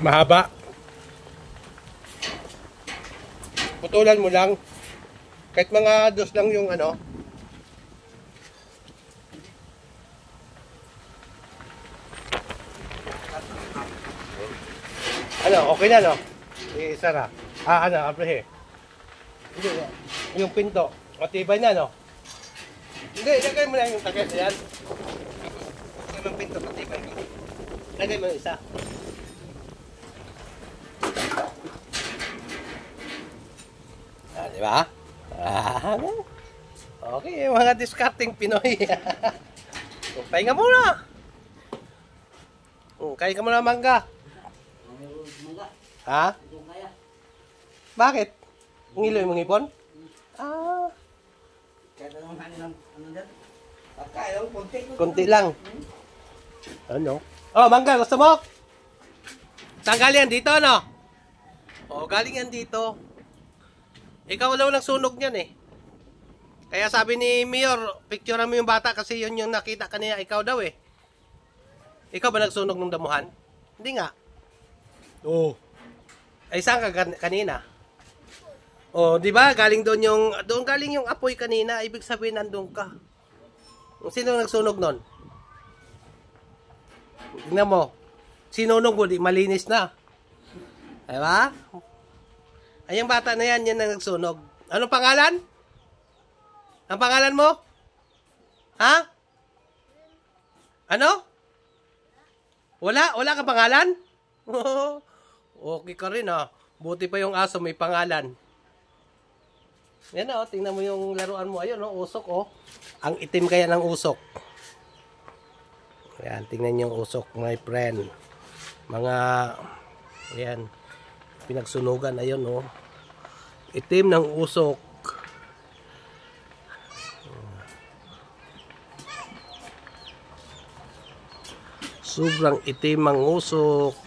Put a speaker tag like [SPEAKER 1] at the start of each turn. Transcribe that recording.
[SPEAKER 1] Mahaba. Putulan mo lang. Kahit mga dos lang yung ano. Ano, okay na no? Isa na. Ano, aprehe. Hindi, yung pinto. Matibay na no? Hindi, lagay mo lang yung tagas yan. Yung pinto, matibay na. Lagay mo yung isa. Diba? Okay, mga discarding Pinoy. Pahinga muna. Kain ka muna mangga. Ha? Bakit? Ngiloy mong ipon? Kunti lang. Ano? Oh, mangga, gusto mo? Saan galing yan? Dito, no? Oh, galing yan dito. Ikaw daw nagsunog niyan eh. Kaya sabi ni Mayor, picturean mo yung bata kasi yun yung nakita kanina, ikaw daw eh. Ikaw ba nagsunog ng damuhan? Hindi nga. Oo. Ay saan ka kanina? Oh, di ba? Galing doon galing yung apoy kanina, ibig sabihin nandoon ka. Sino nagsunog nun? Tingnan mo. Sinunog mo, di malinis na. Diba? Ay, yung bata na yan, yan ang nagsunog. Anong pangalan? Ang pangalan mo? Ha? Ano? Wala? Wala ka pangalan? Okay ka rin ah. Buti pa yung aso may pangalan. Yan na, tingnan mo yung laruan mo. Ayun, usok oh. Ang itim kaya ng usok. Yan, tingnan yung usok, my friend. Mga, yan, pinagsunugan, ayun oh. Itim ng usok. Sobrang itim ang usok.